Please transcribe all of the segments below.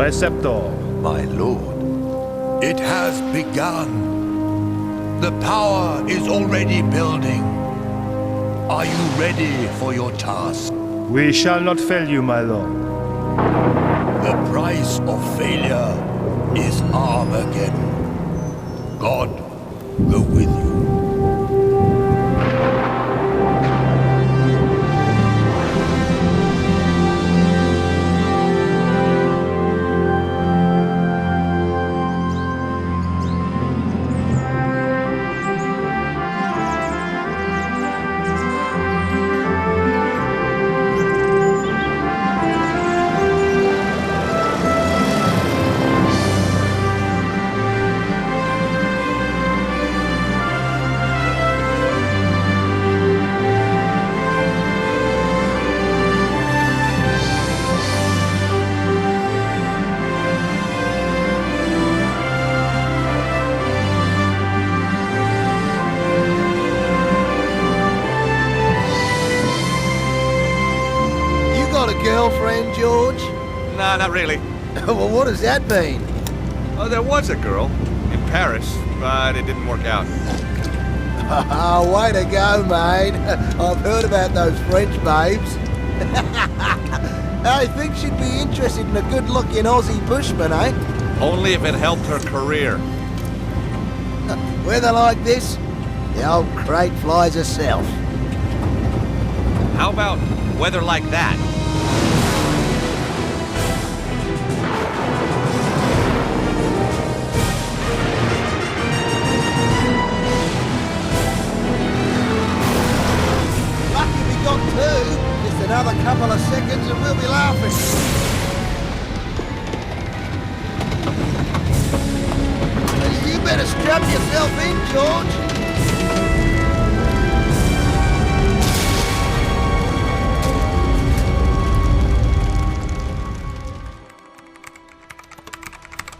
my scepter. My lord, it has begun. The power is already building. Are you ready for your task? We shall not fail you, my lord. The price of failure is Armageddon. God go with you. Girlfriend, George? Nah, not really. Well, what does that mean? Oh, there was a girl in Paris, but it didn't work out. Oh, way to go, mate. I've heard about those French babes. I think she'd be interested in a good-looking Aussie bushman, eh? Only if it helped her career. Weather like this, the old crate flies herself. How about weather like that? Just another couple of seconds and we'll be laughing. You better strap yourself in, George.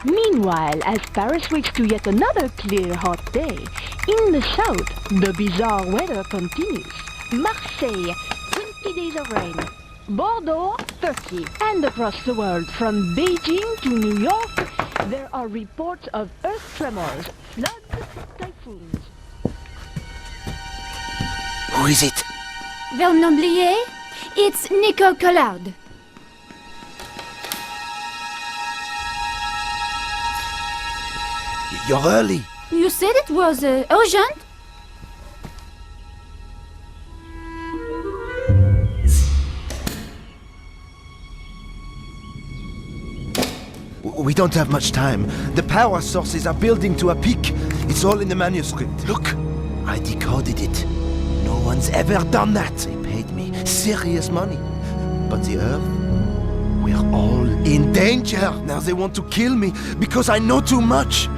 Meanwhile, as Paris wakes to yet another clear, hot day, in the south, the bizarre weather continues. Marseille, 20 days of rain. Bordeaux, 30. And across the world, from Beijing to New York, there are reports of earth tremors, floods, typhoons. Who is it? Vernon Blier? It's Nico Collard. You're early. You said it was urgent? We don't have much time. The power sources are building to a peak. It's all in the manuscript. Look, I decoded it. No one's ever done that. They paid me serious money. But the Earth, we're all in danger. Now they want to kill me because I know too much.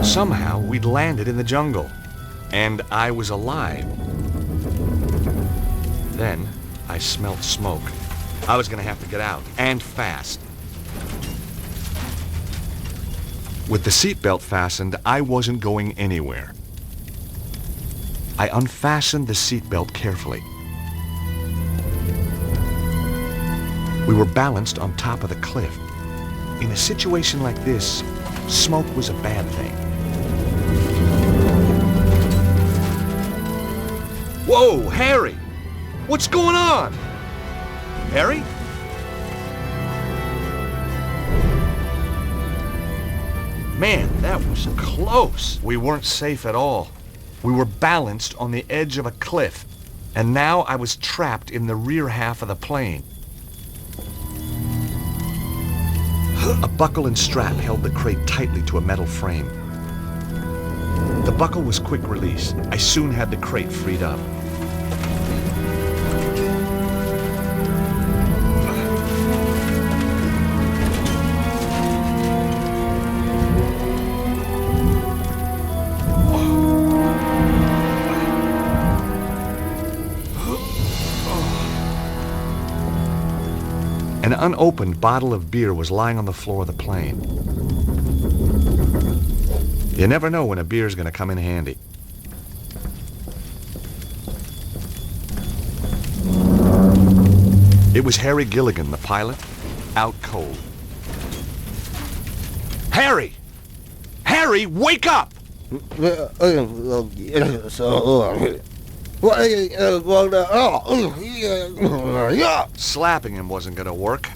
Somehow, we'd landed in the jungle, and I was alive. Then, I smelled smoke. I was gonna have to get out, and fast. With the seatbelt fastened, I wasn't going anywhere. I unfastened the seatbelt carefully. We were balanced on top of the cliff. In a situation like this, smoke was a bad thing. Whoa, Harry! What's going on? Harry? Man, that was close. We weren't safe at all. We were balanced on the edge of a cliff, and now I was trapped in the rear half of the plane. A buckle and strap held the crate tightly to a metal frame. The buckle was quick release. I soon had the crate freed up. unopened bottle of beer was lying on the floor of the plane. You never know when a beer's gonna come in handy. It was Harry Gilligan, the pilot, out cold. Harry! Harry, wake up! Slapping him wasn't gonna work.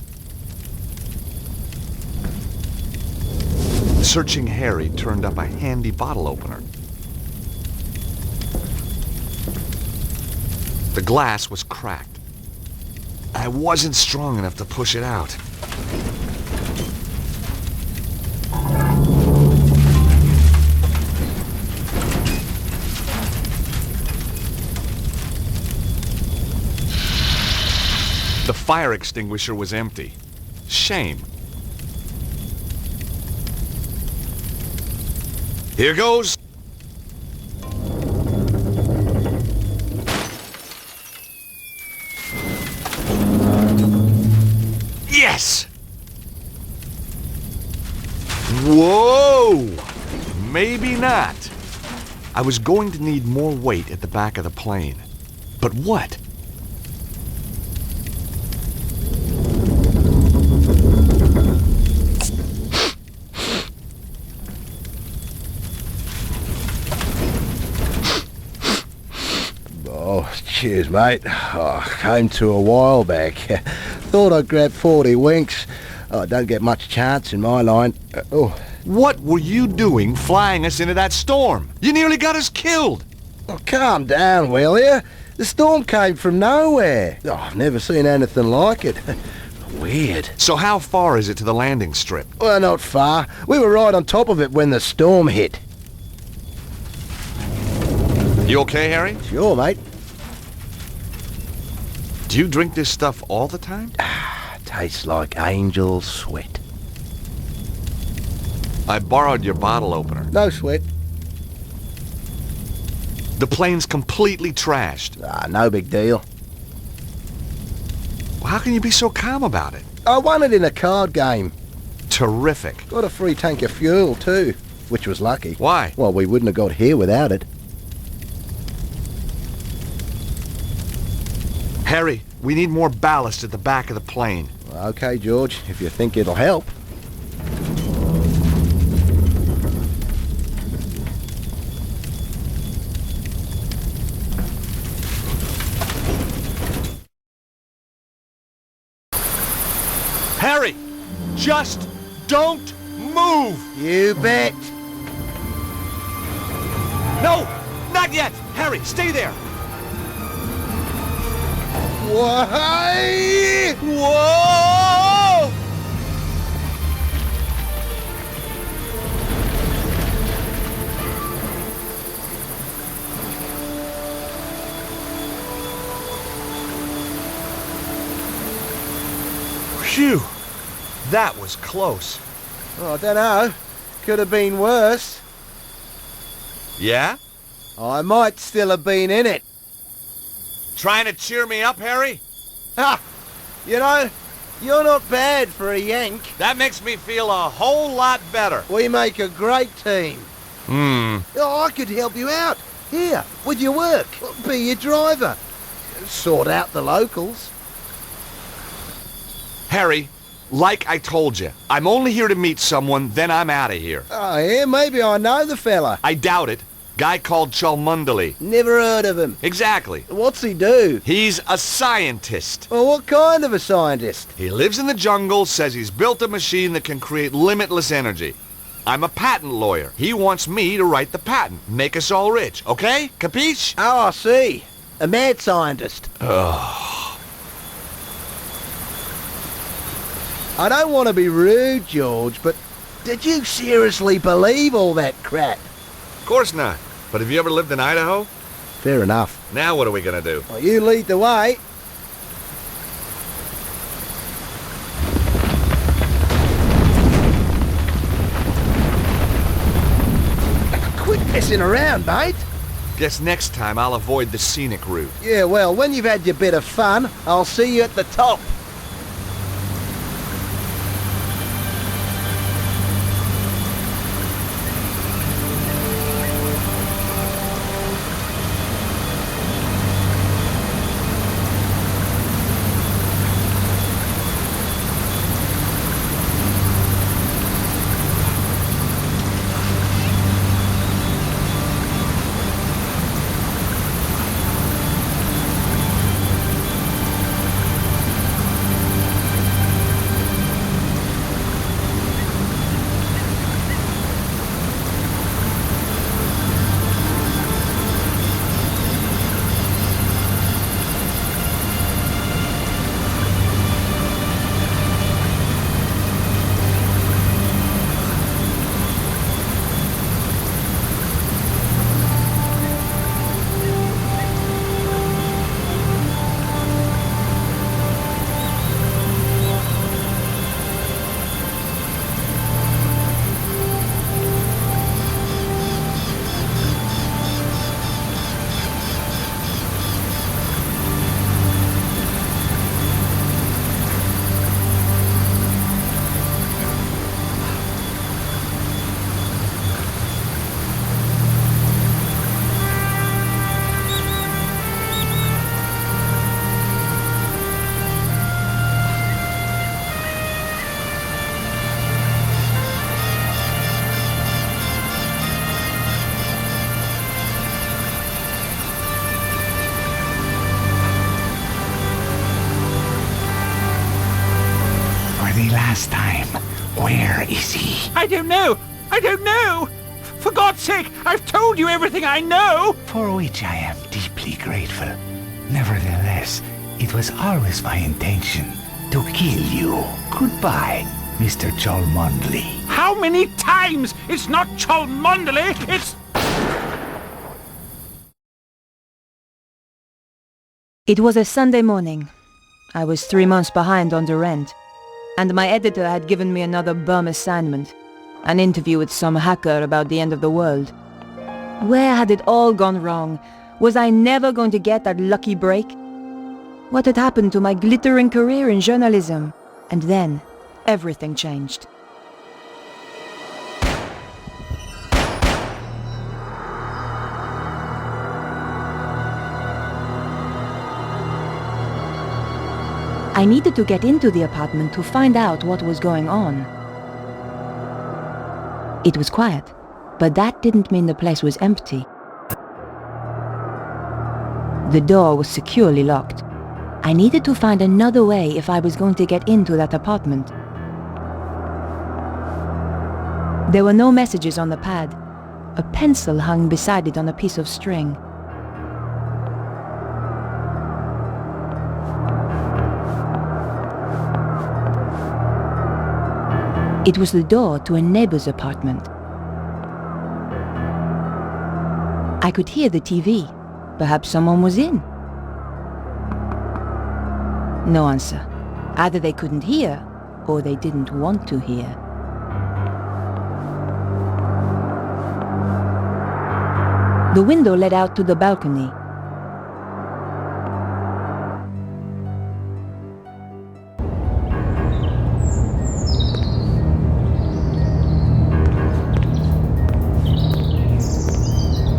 Searching Harry turned up a handy bottle opener. The glass was cracked. I wasn't strong enough to push it out. The fire extinguisher was empty. Shame. Here goes. Yes! Whoa! Maybe not. I was going to need more weight at the back of the plane. But what? Cheers, mate. Came to a while back. Thought I'd grab 40 winks. Don't get much chance in my line. What were you doing flying us into that storm? You nearly got us killed. Calm down, will you? The storm came from nowhere. I've never seen anything like it. Weird. So how far is it to the landing strip? Well, not far. We were right on top of it when the storm hit. You okay, Harry? Sure, mate. Do you drink this stuff all the time? Tastes like angel sweat. I borrowed your bottle opener. No sweat. The plane's completely trashed. No big deal. Well, how can you be so calm about it? I won it in a card game. Terrific. Got a free tank of fuel, too, which was lucky. Why? Well, we wouldn't have got here without it. Harry, we need more ballast at the back of the plane. Okay, George, if you think it'll help. Harry, just don't move! You bet. No, not yet! Harry, stay there! Why? Whoa! Phew! That was close. Oh, I don't know. Could have been worse. Yeah? I might still have been in it. Trying to cheer me up, Harry? Ha! You know, you're not bad for a Yank. That makes me feel a whole lot better. We make a great team. Oh, I could help you out. Here, with your work. Be your driver. Sort out the locals. Harry, like I told you, I'm only here to meet someone, then I'm out of here. Oh, yeah, maybe I know the fella. I doubt it. Guy called Cholmondeley. Never heard of him. Exactly. What's he do? He's a scientist. Well, what kind of a scientist? He lives in the jungle, says he's built a machine that can create limitless energy. I'm a patent lawyer. He wants me to write the patent, make us all rich, okay? Capiche? Oh, I see. A mad scientist. Ugh. I don't want to be rude, George, but did you seriously believe all that crap? Of course not. But have you ever lived in Idaho? Fair enough. Now what are we gonna do? Well, you lead the way. Quit messing around, mate. Guess next time I'll avoid the scenic route. Yeah, well, when you've had your bit of fun, I'll see you at the top. last time. Where is he? I don't know! I don't know! For God's sake, I've told you everything I know! For which I am deeply grateful. Nevertheless, it was always my intention to kill you. Goodbye, Mr. Cholmondeley. How many times? It's not Cholmondeley, it's... It was a Sunday morning. I was 3 months behind on the rent, and my editor had given me another bum assignment, an interview with some hacker about the end of the world. Where had it all gone wrong? Was I never going to get that lucky break? What had happened to my glittering career in journalism? And then, everything changed. I needed to get into the apartment to find out what was going on. It was quiet, but that didn't mean the place was empty. The door was securely locked. I needed to find another way if I was going to get into that apartment. There were no messages on the pad. A pencil hung beside it on a piece of string. It was the door to a neighbor's apartment. I could hear the TV. Perhaps someone was in. No answer. Either they couldn't hear, or they didn't want to hear. The window led out to the balcony.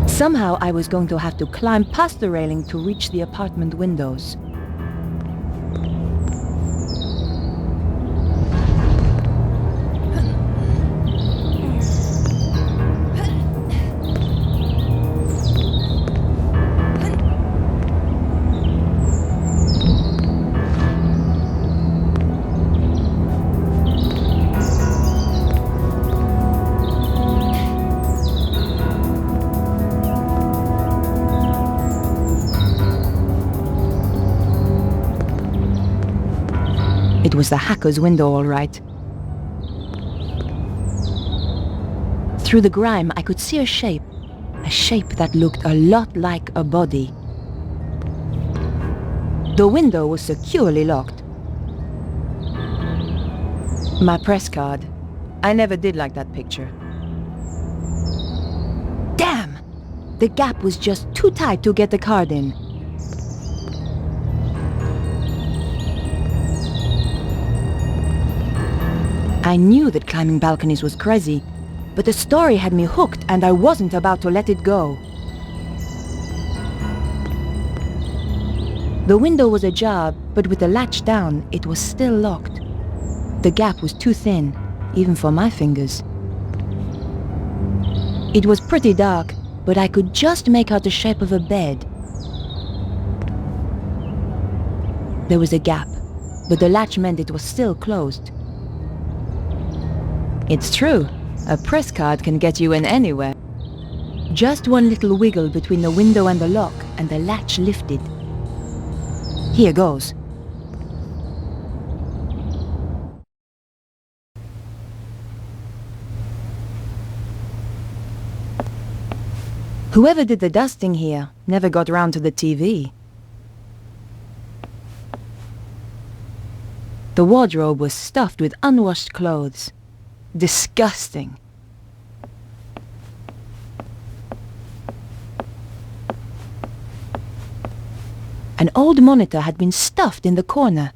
Somehow I was going to have to climb past the railing to reach the apartment windows. It was the hacker's window, all right. Through the grime, I could see a shape that looked a lot like a body. The window was securely locked. My press card. I never did like that picture. Damn! The gap was just too tight to get the card in. I knew that climbing balconies was crazy, but the story had me hooked and I wasn't about to let it go. The window was ajar, but with the latch down, it was still locked. The gap was too thin, even for my fingers. It was pretty dark, but I could just make out the shape of a bed. There was a gap, but the latch meant it was still closed. It's true, a press card can get you in anywhere. Just one little wiggle between the window and the lock, and the latch lifted. Here goes. Whoever did the dusting here never got round to the TV. The wardrobe was stuffed with unwashed clothes. Disgusting. An old monitor had been stuffed in the corner.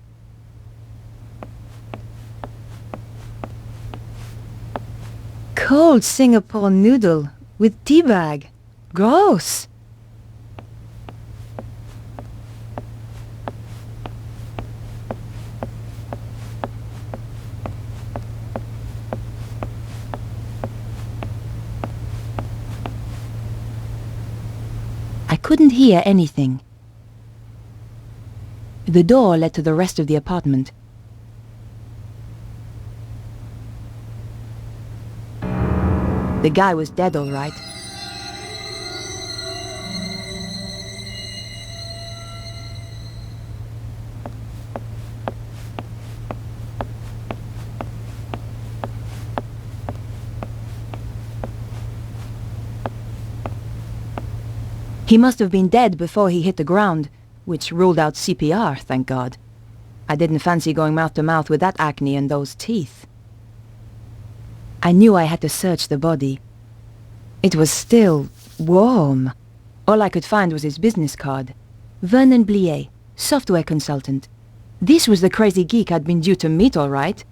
Cold Singapore noodle with tea bag. Gross. I couldn't hear anything. The door led to the rest of the apartment. The guy was dead, all right. He must have been dead before he hit the ground, which ruled out CPR, thank God. I didn't fancy going mouth to mouth with that acne and those teeth. I knew I had to search the body. It was still warm. All I could find was his business card. Vernon Blier, software consultant. This was the crazy geek I'd been due to meet, all right.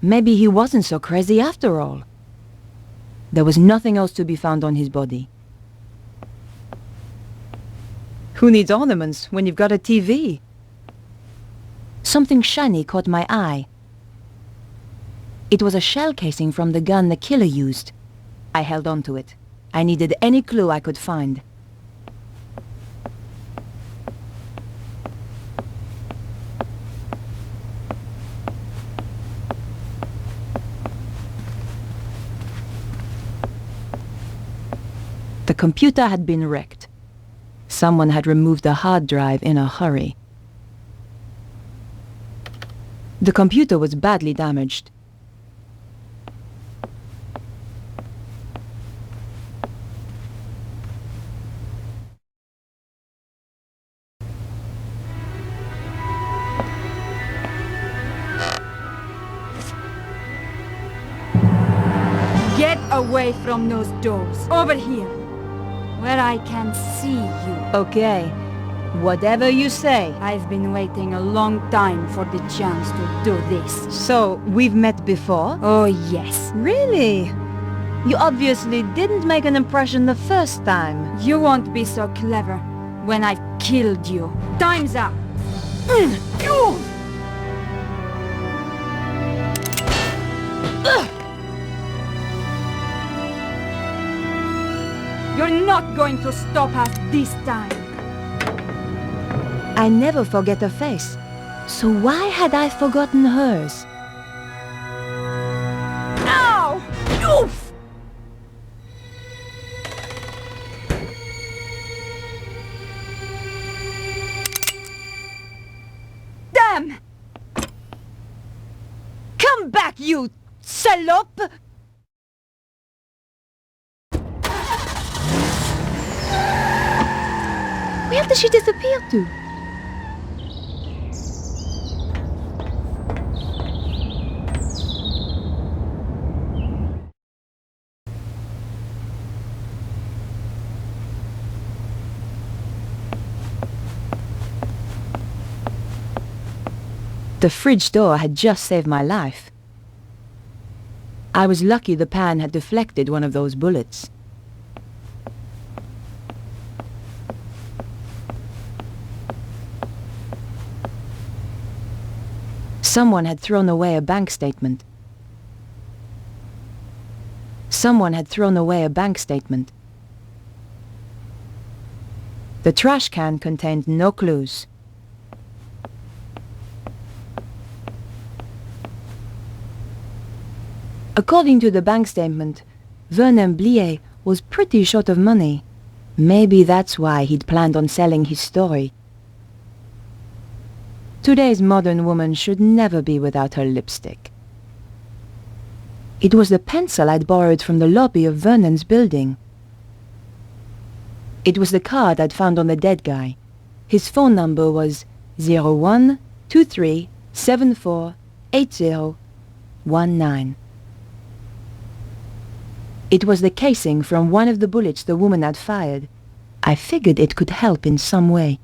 Maybe he wasn't so crazy after all. There was nothing else to be found on his body. Who needs ornaments when you've got a TV? Something shiny caught my eye. It was a shell casing from the gun the killer used. I held on to it. I needed any clue I could find. The computer had been wrecked. Someone had removed the hard drive in a hurry. The computer was badly damaged. Get away from those doors. Over here, where I can see you. Okay, whatever you say. I've been waiting a long time for the chance to do this. So, we've met before? Oh, yes. Really? You obviously didn't make an impression the first time. You won't be so clever when I've killed you. Time's up. You're not going to stop us this time. I never forget a face. So why had I forgotten hers? Ow! Oof! Damn! Come back, you salope! Where did she disappear to? The fridge door had just saved my life. I was lucky the pan had deflected one of those bullets. Someone had thrown away a bank statement. Someone had thrown away a bank statement. The trash can contained no clues. According to the bank statement, Vernon Blier was pretty short of money. Maybe that's why he'd planned on selling his story. Today's modern woman should never be without her lipstick. It was the pencil I'd borrowed from the lobby of Vernon's building. It was the card I'd found on the dead guy. His phone number was 0123748019. It was the casing from one of the bullets the woman had fired. I figured it could help in some way.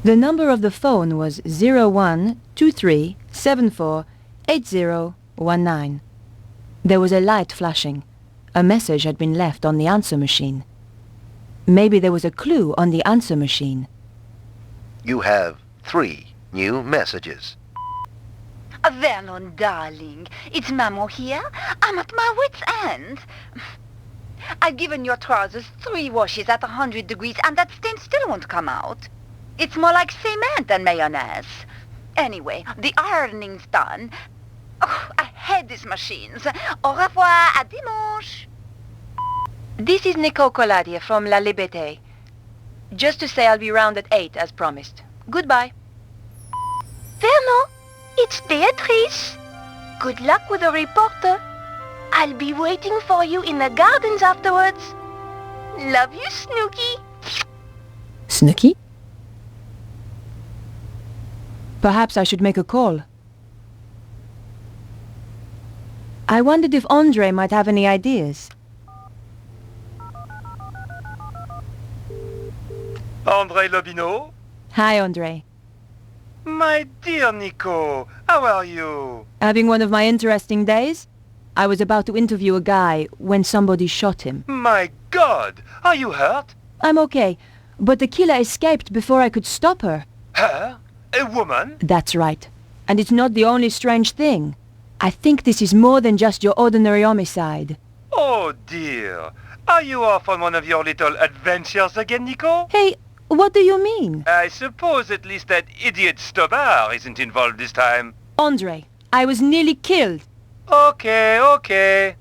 The number of the phone was 0123748019. There was a light flashing. A message had been left on the answer machine. Maybe there was a clue on the answer machine. You have 3 new messages. Vernon, darling, it's Mamo here. I'm at my wit's end. I've given your trousers 3 washes at 100 degrees and that stain still won't come out. It's more like cement than mayonnaise. Anyway, the ironing's done. Oh, I hate hate these machines. Au revoir, à dimanche. This is Nico Coladier from La Liberté. Just to say I'll be round at 8 as promised. Goodbye. Vernon, it's Beatrice. Good luck with the reporter. I'll be waiting for you in the gardens afterwards. Love you, Snooky. Snooky? Perhaps I should make a call. I wondered if Andre might have any ideas. Andre Lobineau? Hi, Andre. My dear Nico, how are you? Having one of my interesting days? I was about to interview a guy when somebody shot him. My God! Are you hurt? I'm okay, but the killer escaped before I could stop her. Her? A woman? That's right. And it's not the only strange thing. I think this is more than just your ordinary homicide. Oh dear. Are you off on one of your little adventures again, Nico? Hey, what do you mean? I suppose at least that idiot Stobbart isn't involved this time. Andre, I was nearly killed. Okay.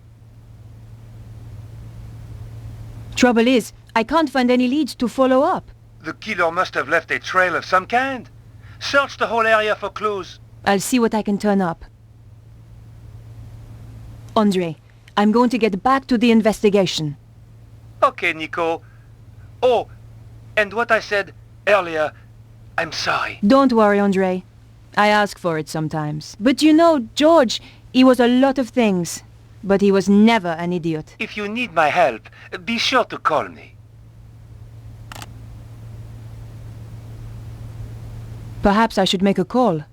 Trouble is, I can't find any leads to follow up. The killer must have left a trail of some kind. Search the whole area for clues. I'll see what I can turn up. Andre, I'm going to get back to the investigation. Okay, Nico. Oh, and what I said earlier, I'm sorry. Don't worry, Andre. I ask for it sometimes. But you know, George, he was a lot of things. But he was never an idiot. If you need my help, be sure to call me. Perhaps I should make a call.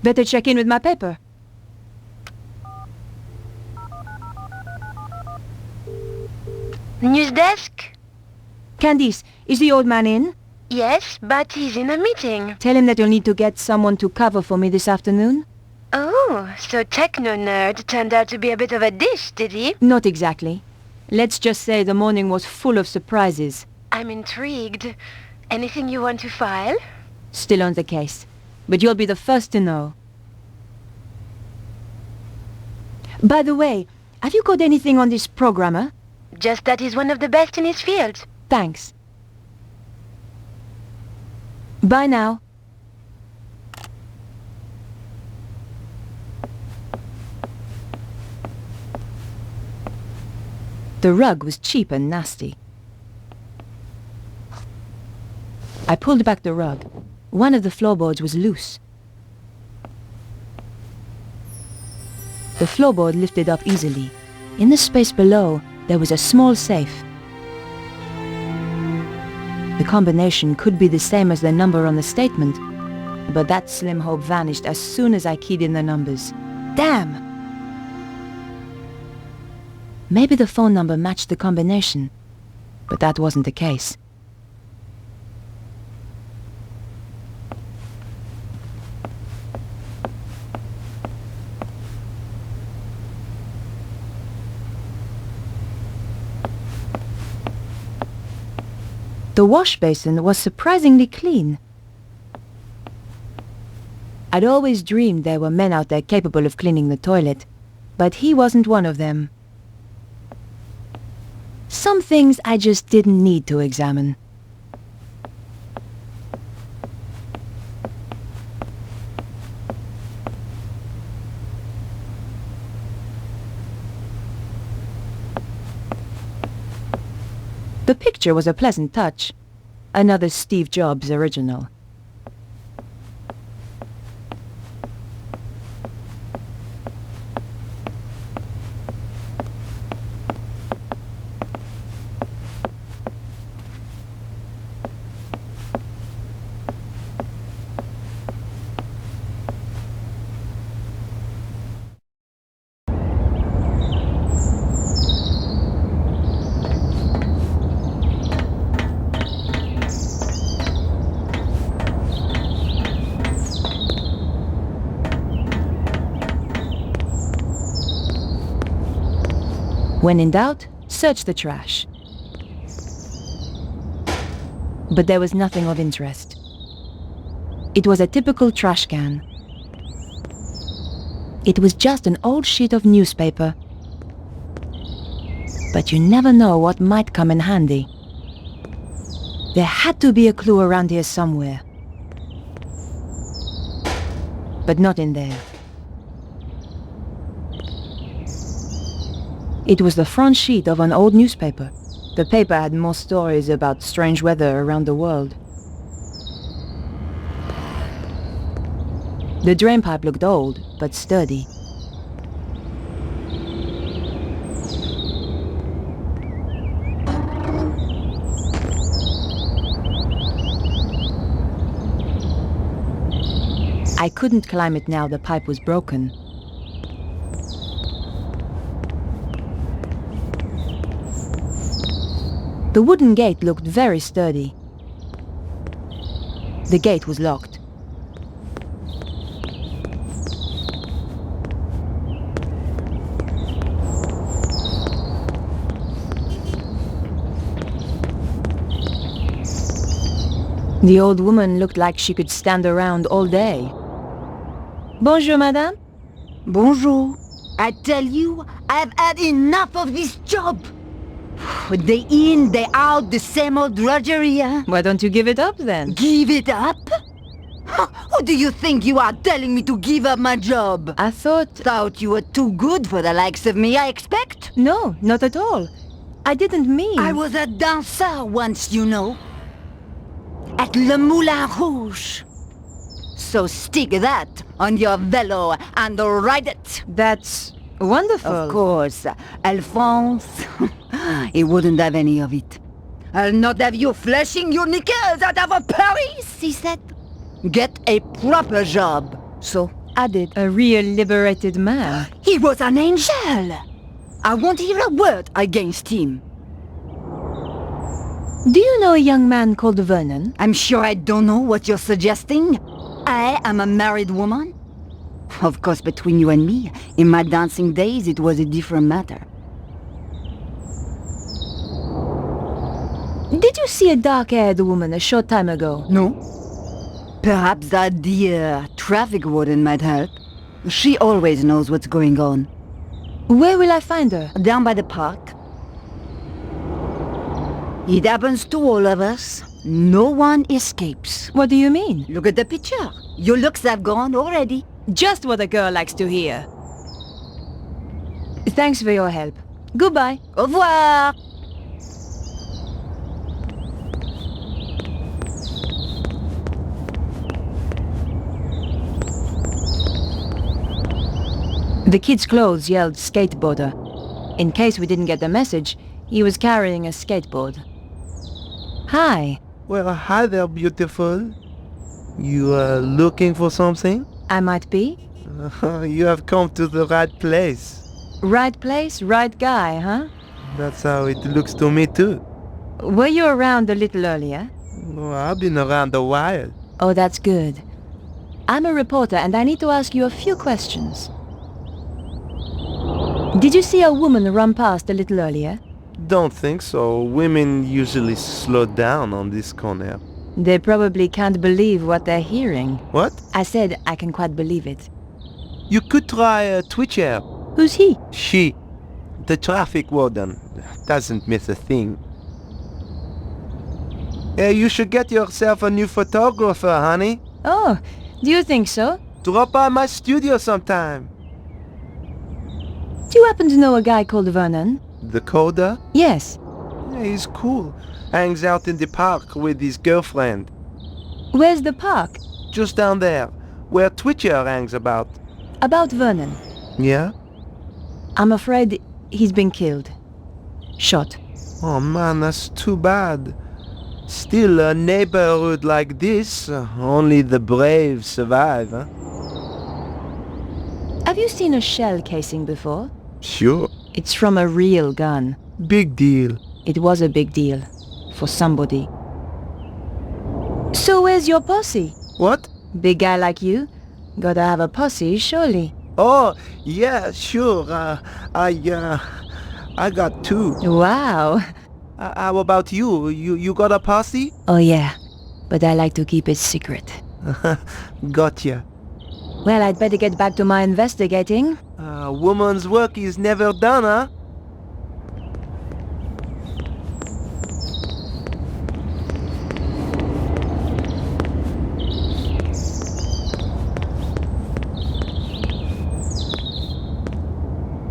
Better check in with my paper. News desk? Candice, is the old man in? Yes, but he's in a meeting. Tell him that you'll need to get someone to cover for me this afternoon. Oh, so Techno-Nerd turned out to be a bit of a dish, did he? Not exactly. Let's just say the morning was full of surprises. I'm intrigued. Anything you want to file? Still on the case. But you'll be the first to know. By the way, have you got anything on this programmer? Just that he's one of the best in his field. Thanks. Bye now. The rug was cheap and nasty. I pulled back the rug. One of the floorboards was loose. The floorboard lifted up easily. In the space below, there was a small safe. The combination could be the same as the number on the statement, but that slim hope vanished as soon as I keyed in the numbers. Damn! Maybe the phone number matched the combination, but that wasn't the case. The wash basin was surprisingly clean. I'd always dreamed there were men out there capable of cleaning the toilet, but he wasn't one of them. Some things I just didn't need to examine. The picture was a pleasant touch. Another Steve Jobs original. When in doubt, search the trash. But there was nothing of interest. It was a typical trash can. It was just an old sheet of newspaper. But you never know what might come in handy. There had to be a clue around here somewhere. But not in there. It was the front sheet of an old newspaper. The paper had more stories about strange weather around the world. The drainpipe looked old, but sturdy. I couldn't climb it now the pipe was broken. The wooden gate looked very sturdy. The gate was locked. The old woman looked like she could stand around all day. Bonjour, madame. Bonjour. I tell you, I've had enough of this job. Day in, day out, the same old drudgery, huh? Why don't you give it up then? Give it up? Who do you think you are telling me to give up my job? I Thought you were too good for the likes of me, I expect? No, not at all. I didn't mean... I was a dancer once, you know. At Le Moulin Rouge. So stick that on your velo and ride it. That's wonderful. Of course. Alphonse, he wouldn't have any of it. I'll not have you flashing your knickers out of Paris, he said. Get a proper job. So I did. A real liberated man. He was an angel. I won't hear a word against him. Do you know a young man called Vernon? I'm sure I don't know what you're suggesting. I am a married woman. Of course, between you and me, in my dancing days, it was a different matter. Did you see a dark-haired woman a short time ago? No. Perhaps that dear traffic warden might help. She always knows what's going on. Where will I find her? Down by the park. It happens to all of us. No one escapes. What do you mean? Look at the picture. Your looks have gone already. Just what a girl likes to hear. Thanks for your help. Goodbye. Au revoir. The kid's clothes yelled skateboarder. In case we didn't get the message, he was carrying a skateboard. Hi. Well, hi there, beautiful. You are looking for something? I might be. You have come to the right place. Right place, right guy, huh? That's how it looks to me too. Were you around a little earlier? Oh, I've been around a while. Oh, that's good. I'm a reporter and I need to ask you a few questions. Did you see a woman run past a little earlier? Don't think so. Women usually slow down on this corner. They probably can't believe what they're hearing. What? I said I can quite believe it. You could try a Twitcher. Who's he? She. The traffic warden. Doesn't miss a thing. You should get yourself a new photographer, honey. Oh, do you think so? Drop by my studio sometime. Do you happen to know a guy called Vernon? The coder? Yes. Yeah, he's cool. Hangs out in the park with his girlfriend. Where's the park? Just down there, where Twitcher hangs about. About Vernon. Yeah? I'm afraid he's been killed. Shot. Oh man, that's too bad. Still, a neighborhood like this, only the brave survive, huh? Have you seen a shell casing before? Sure. It's from a real gun. Big deal. It was a big deal. For somebody. So where's your posse? What? Big guy like you? Gotta have a posse, surely. Oh, yeah, sure. I got two. Wow. How about you? You got a posse? Oh yeah, but I like to keep it secret. Gotcha. Well, I'd better get back to my investigating. Woman's work is never done, huh?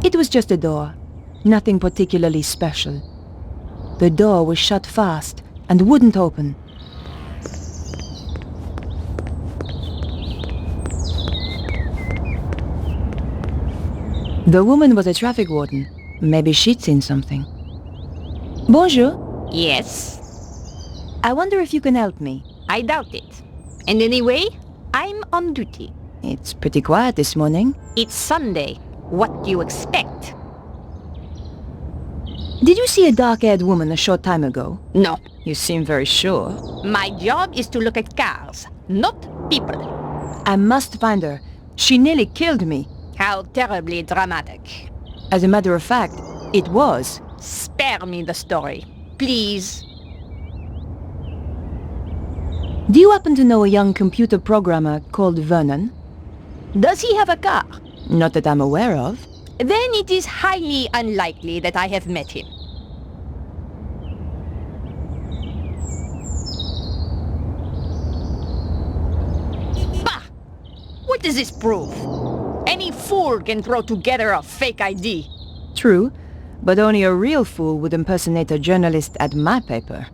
It was just a door. Nothing particularly special. The door was shut fast and wouldn't open. The woman was a traffic warden. Maybe she'd seen something. Bonjour. Yes? I wonder if you can help me. I doubt it. And anyway, I'm on duty. It's pretty quiet this morning. It's Sunday. What do you expect? Did you see a dark-haired woman a short time ago? No. You seem very sure. My job is to look at cars, not people. I must find her. She nearly killed me. How terribly dramatic. As a matter of fact, it was. Spare me the story, please. Do you happen to know a young computer programmer called Vernon? Does he have a car? Not that I'm aware of. Then it is highly unlikely that I have met him. Bah! What does this prove? Any fool can throw together a fake ID. True, but only a real fool would impersonate a journalist at my paper.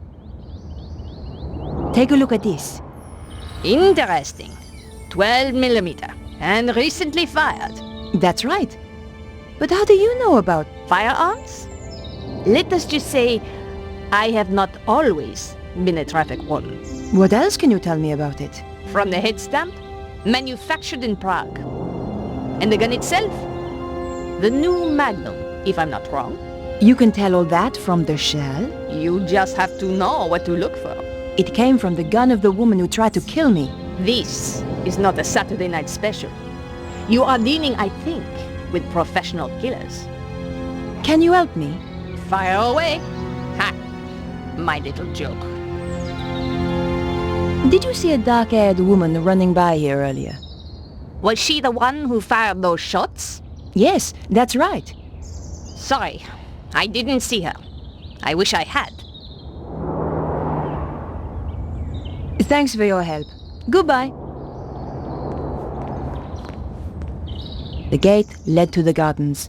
Take a look at this. Interesting. 12 millimeter, and recently fired. That's right. But how do you know about firearms? Let us just say, I have not always been a traffic warden. What else can you tell me about it? From the head stamp, manufactured in Prague. And the gun itself? The new Magnum, if I'm not wrong. You can tell all that from the shell? You just have to know what to look for. It came from the gun of the woman who tried to kill me. This is not a Saturday night special. You are dealing, I think, with professional killers. Can you help me? Fire away. Ha! My little joke. Did you see a dark-haired woman running by here earlier? Was she the one who fired those shots? Yes, that's right. Sorry, I didn't see her. I wish I had. Thanks for your help. Goodbye. The gate led to the gardens.